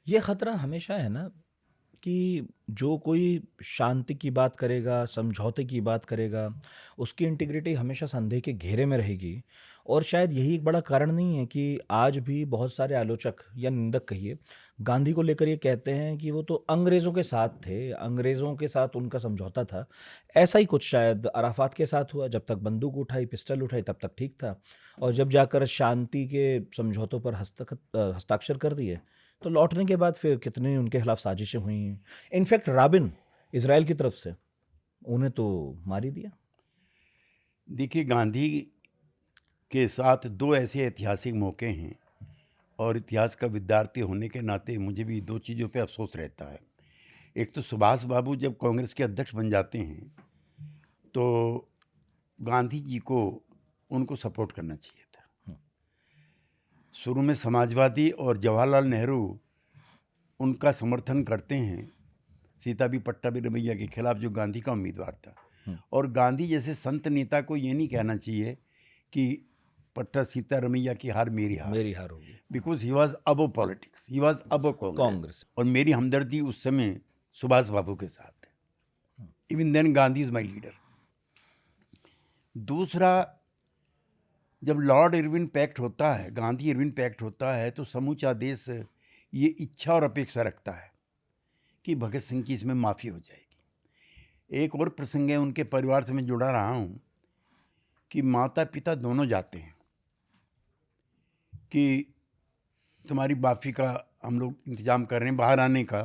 ये खतरा हमेशा है ना कि जो कोई शांति की बात करेगा, समझौते की बात करेगा, उसकी इंटीग्रिटी हमेशा संदेह के घेरे में रहेगी। और शायद यही एक बड़ा कारण नहीं है कि आज भी बहुत सारे आलोचक या निंदक कहिए, गांधी को लेकर ये कहते हैं कि वो तो अंग्रेज़ों के साथ थे, अंग्रेज़ों के साथ उनका समझौता था। ऐसा ही कुछ शायद अराफ़ात के साथ हुआ, जब तक बंदूक उठाई, पिस्टल उठाई तब तक ठीक था। और जब जाकर शांति के समझौतों पर हस्ताक्षर कर दिए, तो लौटने के बाद फिर कितनी उनके खिलाफ साजिशें हुई हैं। इनफैक्ट राबिन इसराइल की तरफ से, उन्हें तो मार ही दिया। देखिए, गांधी के साथ दो ऐसे ऐतिहासिक मौके हैं, और इतिहास का विद्यार्थी होने के नाते मुझे भी दो चीज़ों पे अफसोस रहता है। एक तो सुभाष बाबू जब कांग्रेस के अध्यक्ष बन जाते हैं तो गांधी जी को उनको सपोर्ट करना चाहिए था। शुरू में समाजवादी और जवाहरलाल नेहरू उनका समर्थन करते हैं सीताबी पट्टाभी रमैया के खिलाफ, जो गांधी का उम्मीदवार था। और गांधी जैसे संत नेता को ये नहीं कहना चाहिए कि पट्टा सीता रमैया की हार मेरी हार, मेरी हार होगी, because he was above politics, he was above Congress. Congress. और मेरी हमदर्दी उस समय सुभाष बाबू के साथ है। Even then Gandhi is my leader. दूसरा, जब लॉर्ड इरविन पैक्ट होता है, गांधी इरविन पैक्ट होता है, तो समूचा देश ये इच्छा और अपेक्षा रखता है कि भगत सिंह की इसमें माफ़ी हो जाएगी। एक और प्रसंग है, उनके परिवार से मैं जुड़ा रहा हूँ, कि माता पिता दोनों जाते हैं कि तुम्हारी माफ़ी का हम लोग इंतज़ाम कर रहे हैं, बाहर आने का,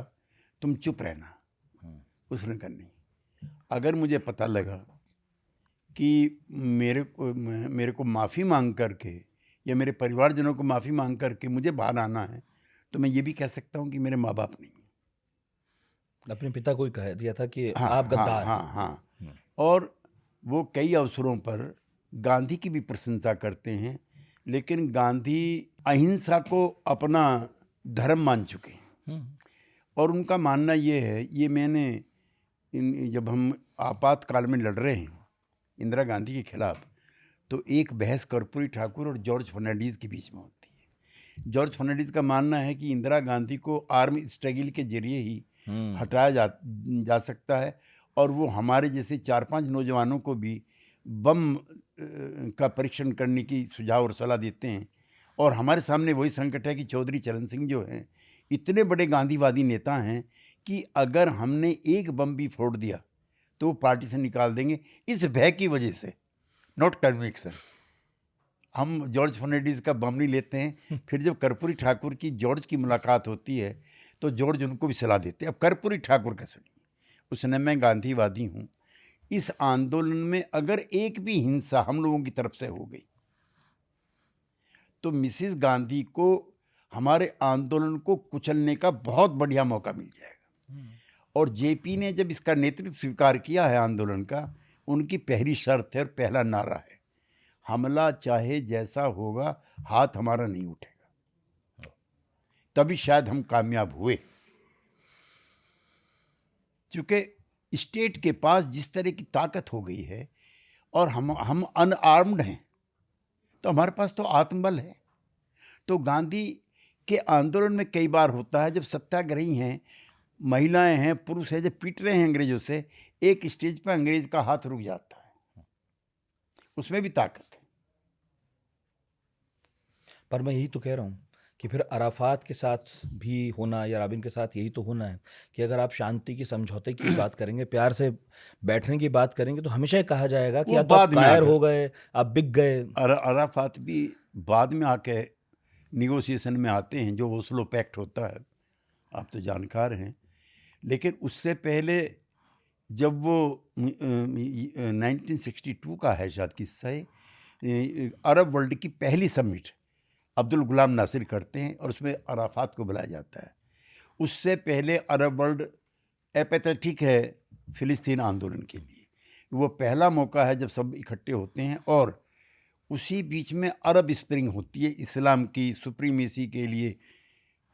तुम चुप रहना। उसने कहा नहीं, अगर मुझे पता लगा कि मेरे को माफ़ी मांग करके या मेरे परिवारजनों को माफ़ी मांग करके मुझे बाहर आना है, तो मैं ये भी कह सकता हूँ कि मेरे माँ बाप नहीं हैं। अपने पिता को ही कह दिया था कि हाँ आप हाँ गद्दार हाँ हैं। हाँ। और वो कई अवसरों पर गांधी की भी प्रशंसा करते हैं, लेकिन गांधी अहिंसा को अपना धर्म मान चुके हैं। और उनका मानना ये है, ये मैंने जब हम आपातकाल में लड़ रहे हैं इंदिरा गांधी के खिलाफ, तो एक बहस कर्पूरी ठाकुर और जॉर्ज फर्नांडीज के बीच में होती है। जॉर्ज फर्नांडीज का मानना है कि इंदिरा गांधी को आर्म स्ट्रगल के जरिए ही हटाया जा सकता है, और वो हमारे जैसे 4-5 नौजवानों को भी बम का परीक्षण करने की सुझाव और सलाह देते हैं। और हमारे सामने वही संकट है कि चौधरी चरण सिंह जो हैं, इतने बड़े गांधीवादी नेता हैं कि अगर हमने एक बम भी फोड़ दिया तो वो पार्टी से निकाल देंगे, इस भय की वजह से, नॉट कन्विक्शन। हम जॉर्ज फर्नांडीज का बम नहीं लेते हैं। फिर जब कर्पूरी ठाकुर की जॉर्ज की मुलाकात होती है तो जॉर्ज उनको भी सलाह देते हैं। अब कर्पूरी ठाकुर का सुनिए, उसने, मैं गांधीवादी हूँ, इस आंदोलन में अगर एक भी हिंसा हम लोगों की तरफ से हो गई तो मिसिस गांधी को हमारे आंदोलन को कुचलने का बहुत बढ़िया मौका मिल जाएगा। और जेपी ने जब इसका नेतृत्व स्वीकार किया है आंदोलन का, उनकी पहली शर्त है और पहला नारा है, हमला चाहे जैसा होगा, हाथ हमारा नहीं उठेगा। तभी शायद हम कामयाब हुए, क्योंकि स्टेट के पास जिस तरह की ताकत हो गई है और हम अनआर्म्ड हैं, तो हमारे पास तो आत्मबल है। तो गांधी के आंदोलन में कई बार होता है, जब सत्याग्रही हैं, महिलाएं हैं, पुरुष हैं, जब पीट रहे हैं अंग्रेजों से, एक स्टेज पर अंग्रेज का हाथ रुक जाता है, उसमें भी ताकत है। पर मैं यही तो कह रहा हूँ कि फिर अराफात के साथ भी होना या राबिन के साथ यही तो होना है कि अगर आप शांति की, समझौते की बात करेंगे, प्यार से बैठने की बात करेंगे, तो हमेशा ये कहा जाएगा कि वो या तो आप बाद में कायर आकर, हो गए, आप बिक गए। अराफात भी बाद में आके निगोशिएशन में आते हैं, जो ओस्लो पैक्ट होता है, आप तो जानकार हैं। लेकिन उससे पहले जब वो 1962 का है शायद किस्सा है, अरब वर्ल्ड की पहली समिट अब्दुल गुलाम नासिर करते हैं और उसमें अराफात को बुलाया जाता है। उससे पहले अरब वर्ल्ड एपैथेटिक है फिलिस्तीन आंदोलन के लिए। वो पहला मौका है जब सब इकट्ठे होते हैं, और उसी बीच में अरब स्प्रिंग होती है इस्लाम की सुप्रीमेसी के लिए,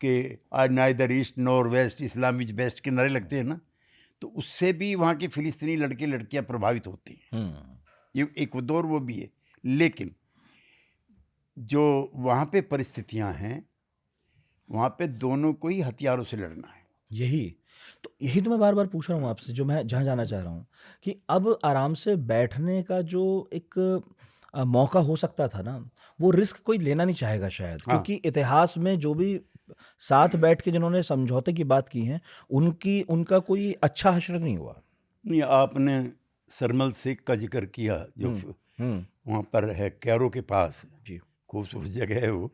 कि आज neither east nor west, Islam is best के नारे लगते हैं ना, तो उससे भी वहाँ के फिलिस्तीनी लड़के लड़कियाँ प्रभावित होती हैं। ये एक दौर वो भी है। लेकिन जो वहाँ पे परिस्थितियाँ हैं, वहाँ पे दोनों को ही हथियारों से लड़ना है। यही तो मैं बार बार पूछ रहा हूँ आपसे, जो मैं जहाँ जाना चाह रहा हूँ कि अब आराम से बैठने का जो एक मौका हो सकता था ना, वो रिस्क कोई लेना नहीं चाहेगा शायद, हाँ। क्योंकि इतिहास में जो भी साथ बैठ के जिन्होंने समझौते की बात की है, उनका कोई अच्छा हश्र नहीं हुआ। नहीं, आपने सरमल शेख का जिक्र किया, जो वहाँ पर है कैरो के पास, जी। खूबसूरत जगह है वो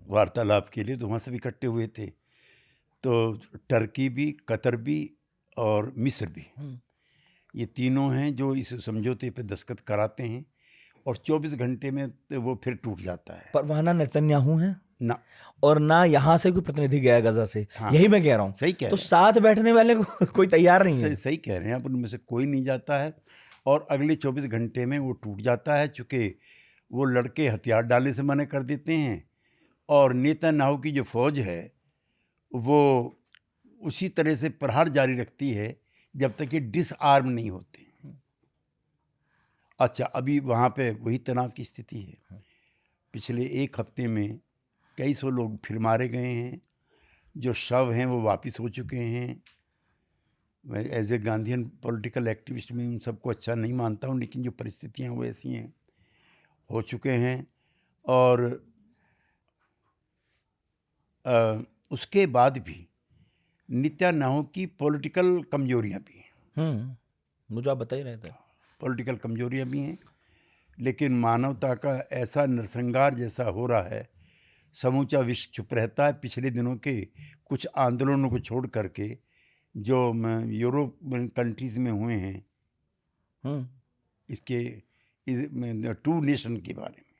वार्तालाप के लिए, तो वहाँ सब इकट्ठे हुए थे। तो टर्की भी, कतर भी और मिस्र भी, ये तीनों हैं जो इस समझौते पे दस्तखत कराते हैं, और 24 घंटे में तो वो फिर टूट जाता है। पर वहाँ ना नेतन्याहू है ना, और ना यहाँ से कोई प्रतिनिधि गया गजा से। हाँ, यही मैं कह रहा हूँ। सही कह तो रहे हैं। साथ बैठने वाले को कोई तैयार नहीं है। सही कह रहे हैं आप, उनमें से कोई नहीं जाता है, और अगले 24 घंटे में वो टूट जाता है, चूँकि वो लड़के हथियार डालने से मना कर देते हैं, और नेतन्याहू की जो फौज है वो उसी तरह से प्रहार जारी रखती है जब तक ये डिसआर्म नहीं होते। अच्छा, अभी वहाँ पे वही तनाव की स्थिति है। पिछले एक हफ्ते में कई सौ लोग फिर मारे गए हैं, जो शव हैं वो वापस हो चुके हैं। मैं as a Gandhian political activist में उन सबको अच्छा नहीं मानता हूँ, लेकिन जो परिस्थितियाँ वो ऐसी हैं, हो चुके हैं। और उसके बाद भी नेतन्याहू की पॉलिटिकल कमजोरियाँ भी हैं। मुझे आप बता ही रहे थे। पॉलिटिकल कमजोरियाँ भी हैं, लेकिन मानवता का ऐसा नरसंहार जैसा हो रहा है, समूचा विश्व चुप रहता है। पिछले दिनों के कुछ आंदोलनों को छोड़ करके जो यूरोप कंट्रीज़ में हुए हैं, इसके 2 नेशन के बारे में,